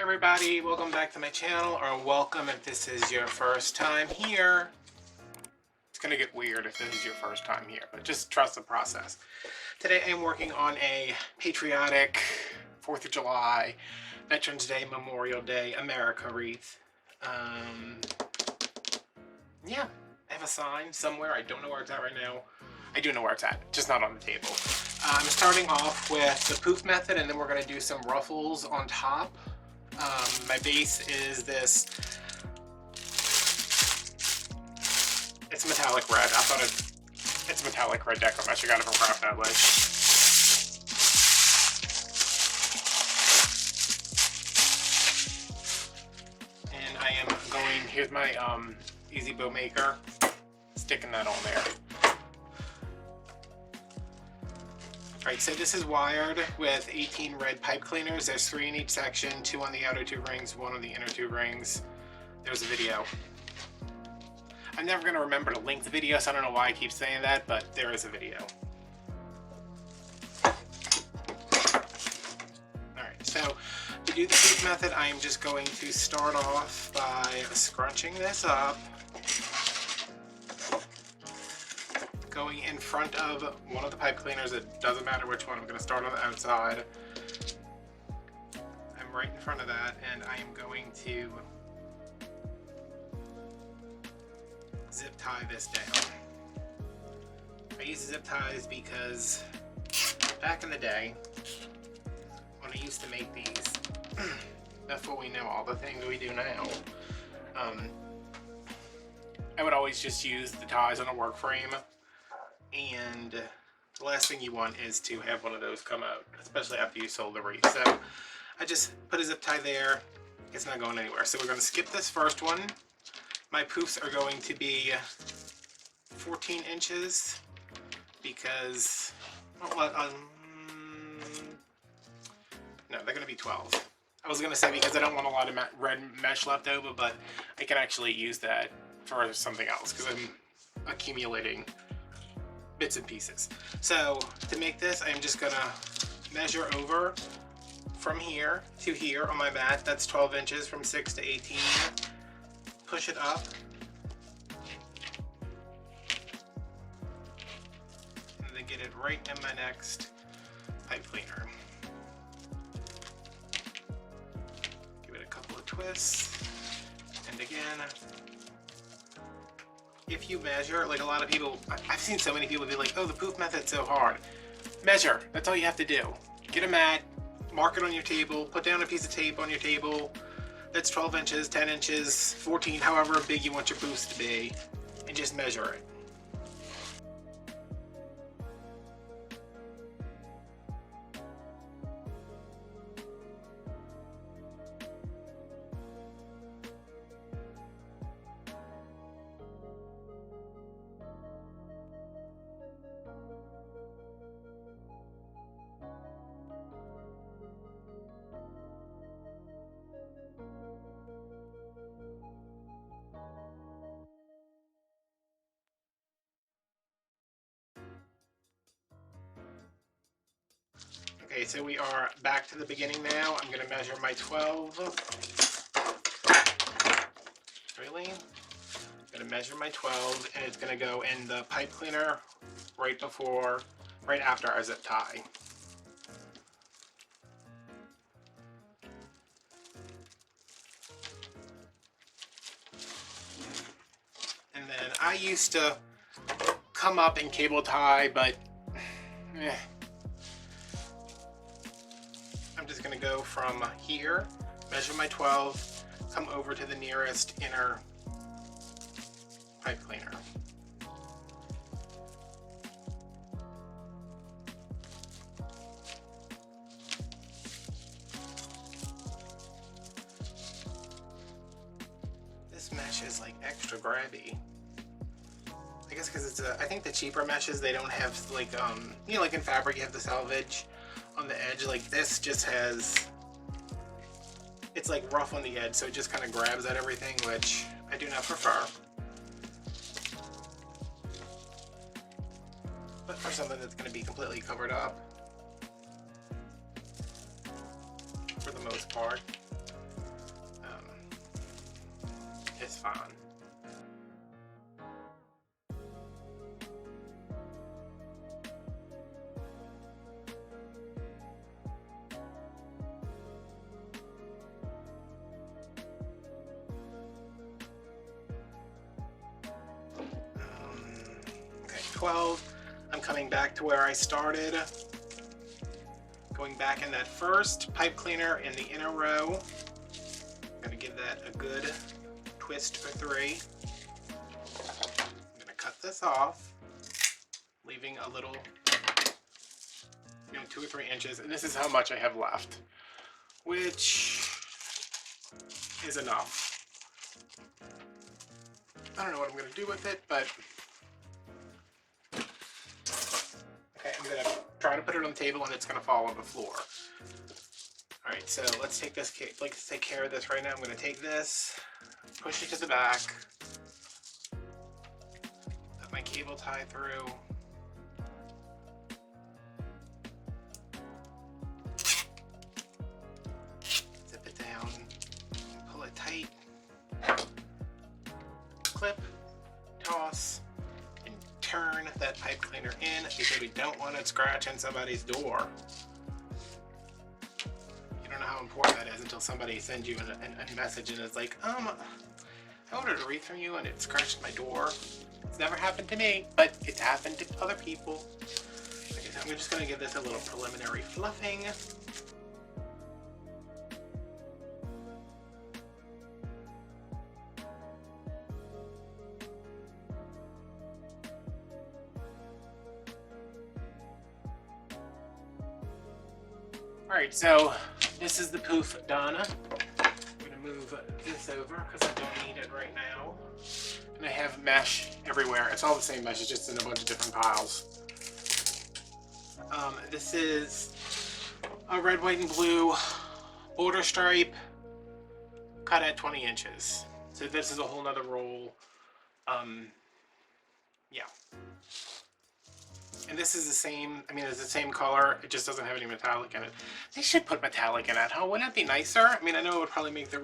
everybody, welcome back to my channel, or welcome if this is your first time here. It's gonna get weird if this is your first time here, but just trust the process. Today I am working on a patriotic 4th of July, Veterans Day, Memorial Day, America wreath. Yeah, I have a sign somewhere. I don't know where it's at right now. I do know where it's at, just not on the table. I'm starting off with the poof method, and then we're going to do some ruffles on top. My base is this, it's metallic red. I thought it's metallic red Deco mesh. I got it from Craft Outlet. And I am going, here's my Easy Bow Maker, sticking that on there. Alright, so this is wired with 18 red pipe cleaners. There's 3 in each section, 2 on the outer 2 rings, 1 on the inner 2 rings. There's a video. I'm never going to remember to link the video, so I don't know why I keep saying that, but there is a video. Alright, so to do the poof method, I am just going to start off by scrunching this up, going in front of one of the pipe cleaners. It doesn't matter which one. I'm going to start on the outside. I'm right in front of that, and I am going to zip tie this down. I use zip ties because back in the day, when I used to make these, before we know all the things we do now, I would always just use the ties on a work frame. And the last thing you want is to have one of those come out, especially after you sold the wreath. So I just put a zip tie there. It's not going anywhere. So we're going to skip this first one. My poofs are going to be 14 inches because, no, they're going to be 12. I was going to say because I don't want a lot of red mesh left over, but I can actually use that for something else because I'm accumulating bits and pieces. So to make this, I'm just gonna measure over from here to here on my mat. That's 12 inches from 6 to 18. Push it up. And then get it right in my next pipe cleaner. Give it a couple of twists. And again, if you measure, like a lot of people, I've seen so many people be like, oh, the poof method's so hard. Measure, that's all you have to do. Get a mat, mark it on your table, put down a piece of tape on your table. That's 12 inches, 10 inches, 14, however big you want your poofs to be, and just measure it. Okay, so we are back to the beginning now. I'm going to measure my 12. Really? I'm going to measure my 12, and it's going to go in the pipe cleaner right after our zip tie. And then I used to come up and cable tie, but I'm just going to go from here, measure my 12, come over to the nearest inner pipe cleaner. This mesh is like extra grabby. I guess because it's I think the cheaper meshes, they don't have like, you know, like in fabric you have the selvage on the edge. Like this just has, it's like rough on the edge, so it just kind of grabs at everything, which I do not prefer. But for something that's going to be completely covered up, for the most part, is fine. Okay, 12. I'm coming back to where I started. Going back in that first pipe cleaner in the inner row. I'm going to give that a good twist for 3. I'm going to cut this off, leaving a little, 2 or 3 inches, and this is how much I have left, which is enough. I don't know what I'm going to do with it, but okay, I'm going to try to put it on the table and it's going to fall on the floor. Alright, so let's take care of this right now. I'm going to take this, push it to the back, put my cable tie through, zip it down, pull it tight, clip, toss, and turn that pipe cleaner in because we don't want it scratching somebody's door. You don't know how important that is until somebody sends you a message and is like, I ordered a wreath from you and it scratched my door. It's never happened to me, but it's happened to other people. Okay, so I'm just going to give this a little preliminary fluffing. Alright, so this is the poof done. I'm going to move this over because I don't need it right now. And I have mesh everywhere. It's all the same mesh, it's just in a bunch of different piles. This is a red, white, and blue border stripe cut at 20 inches. So this is a whole nother roll. Yeah. And this is the same, it's the same color, it just doesn't have any metallic in it. They should put metallic in it, huh? Wouldn't that be nicer? I know it would probably make the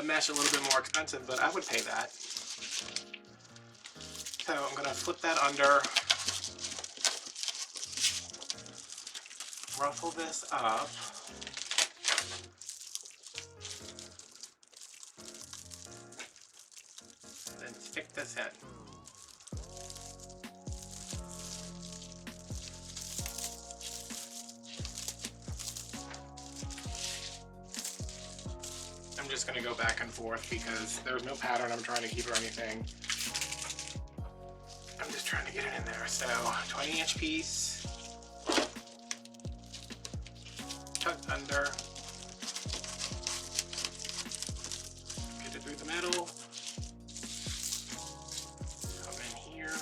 mesh a little bit more expensive, but I would pay that. So I'm gonna flip that under, ruffle this up. And then stick this in. I'm just going to go back and forth because there's no pattern I'm trying to keep or anything. I'm just trying to get it in there. So 20-inch piece, tucked under, get it through the middle, come in here,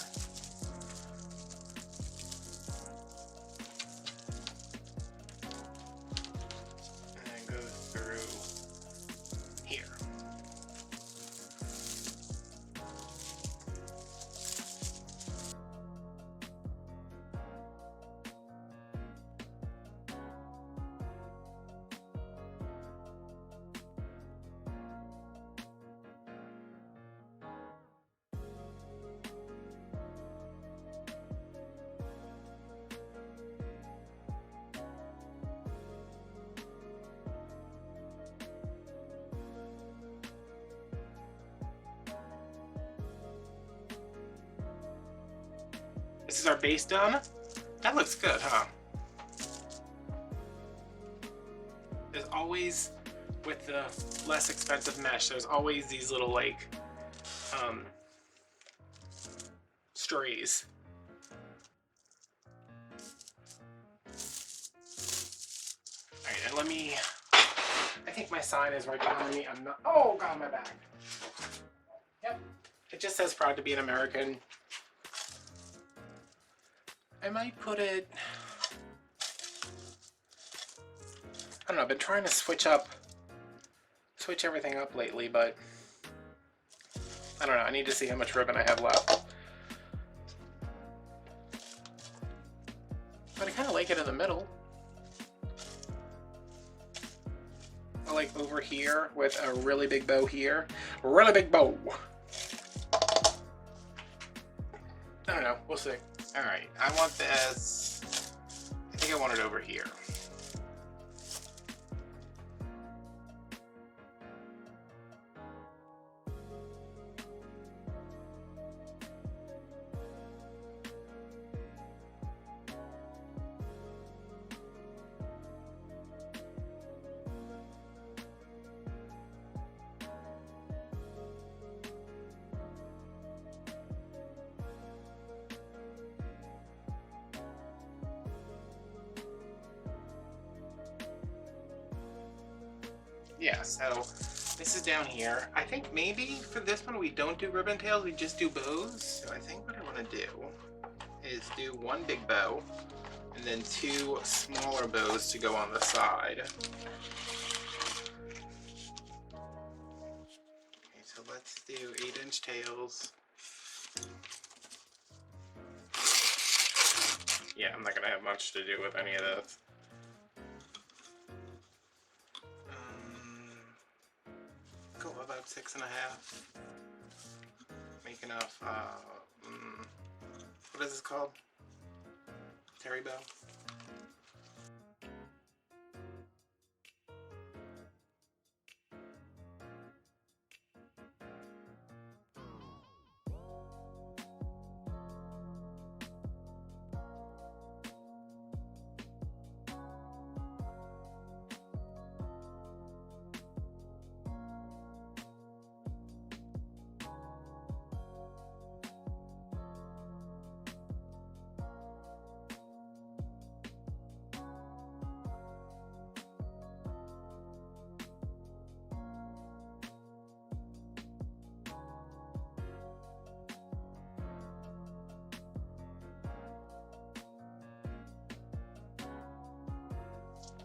and then go through here. This is our base done. That looks good, huh? There's always, with the less expensive mesh, there's always these little like strays. Alright, and let me, I think my sign is right behind me. I'm not, oh god, my back. Yep, it just says proud to be an American. I might put it, I don't know, I've been trying to switch everything up lately, but I don't know, I need to see how much ribbon I have left. But I kind of like it in the middle. like over here with a really big bow here. Really big bow. I don't know, we'll see. All right, I want this, I think I want it over here. Yeah, so this is down here. I think maybe for this one we don't do ribbon tails, we just do bows. So I think what I want to do is do one big bow and then two smaller bows to go on the side. Okay, so let's do 8-inch tails. Yeah, I'm not gonna have much to do with any of this. Go about 6.5. Make enough, what is this called? Terry bow?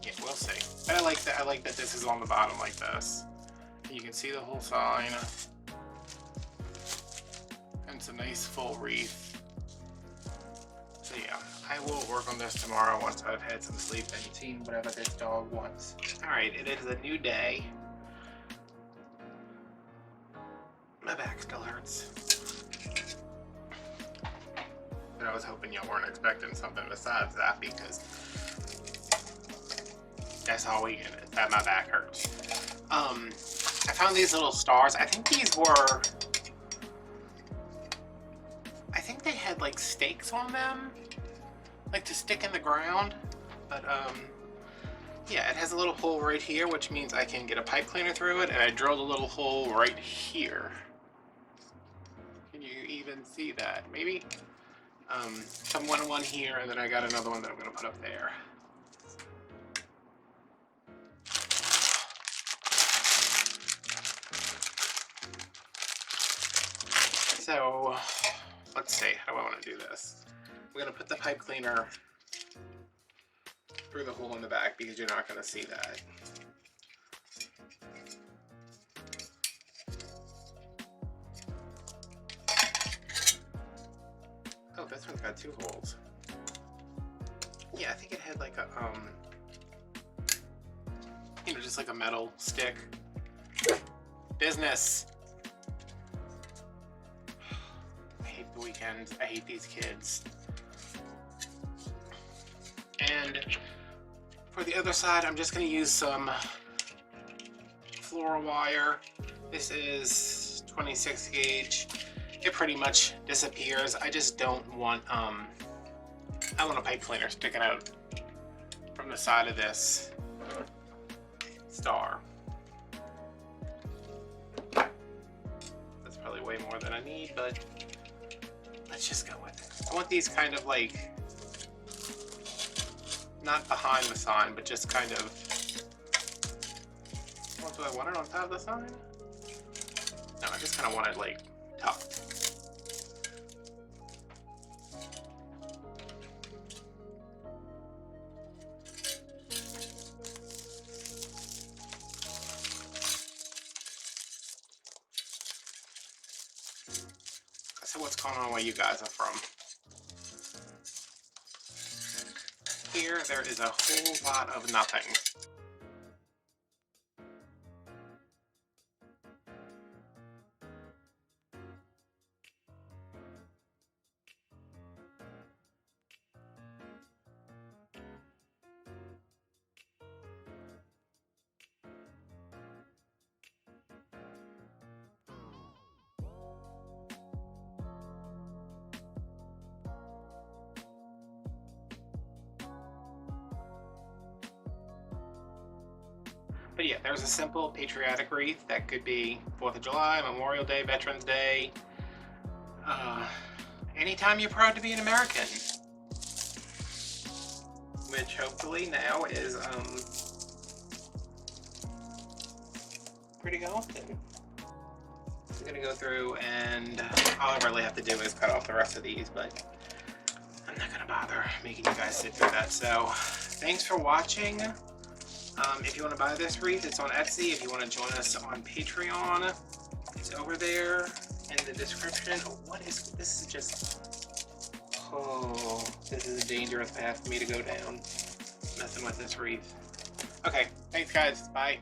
Yeah, we'll see. But I like that. I like that this is on the bottom like this. You can see the whole sign. And it's a nice full wreath. So yeah, I will work on this tomorrow once I've had some sleep and seen whatever this dog wants. Alright, it is a new day. My back still hurts. But I was hoping y'all weren't expecting something besides that, because that's all we get, is that my back hurts. I found these little stars. I think these were, I think they had like stakes on them, like to stick in the ground. But yeah, it has a little hole right here, which means I can get a pipe cleaner through it, and I drilled a little hole right here. Can you even see that? Maybe? Some one here, and then I got another one that I'm gonna put up there. So, let's see, how do I want to do this? I'm going to put the pipe cleaner through the hole in the back because you're not going to see that. Oh, this one's got 2 holes. Yeah, I think it had like a, you know, just like a metal stick. Business! Weekends. I hate these kids. And for the other side, I'm just going to use some floral wire. This is 26 gauge. It pretty much disappears. I just don't want, I want a pipe cleaner sticking out from the side of this star. That's probably way more than I need, but let's just go with it. I want these kind of like, not behind the sign, but just kind of, what do I want it on top of the sign? No, I just kind of want it like tucked. So what's going on where you guys are from? Here, there is a whole lot of nothing. But yeah, there's a simple patriotic wreath that could be 4th of July, Memorial Day, Veterans Day. Anytime you're proud to be an American. Which hopefully now is pretty often. I'm gonna go through and all I really have to do is cut off the rest of these, but I'm not gonna bother making you guys sit through that. So thanks for watching. If you want to buy this wreath, it's on Etsy. If you want to join us on Patreon, it's over there in the description. Oh, what is this? Is just, oh, this is a dangerous path for me to go down, messing with this wreath. Okay, thanks guys, bye.